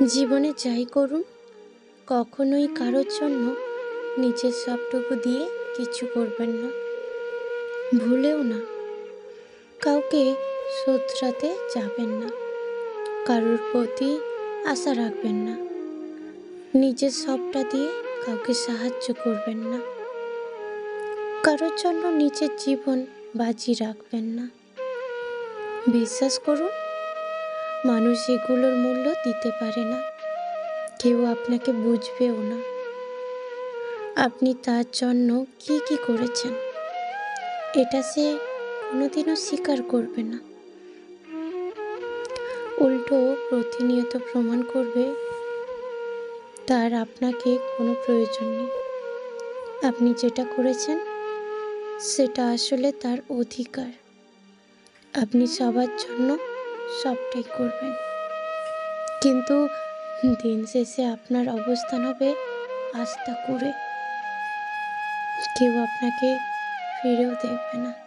জীবনে যাই করুন, কখনোই কারোর জন্য নিজের সবটুকু দিয়ে কিছু করবেন না। ভুলেও না। কাউকে শোধরাতে যাবেন না। কারোর প্রতি আশা রাখবেন না। নিজের সবটা দিয়ে কাউকে সাহায্য করবেন না। কারোর জন্য নিজের জীবন বাজি রাখবেন না। বিশ্বাস করুন, মানুষ এগুলোর মূল্য দিতে পারে না। কেউ আপনাকে বুঝবেও না। আপনি তার জন্য কি কি করেছেন, এটা সে কোনোদিনও স্বীকার করবে না। উল্টো প্রতিনিয়ত প্রমাণ করবে তার আপনাকে কোনো প্রয়োজন নেই। আপনি যেটা করেছেন সেটা আসলে তার অধিকার। আপনি সবার জন্য সবটাই করবেন, কিন্তু দিন শেষে আপনার অবস্থান হবে আস্থা করে। কেউ আপনাকে ফিরেও দেখবে না।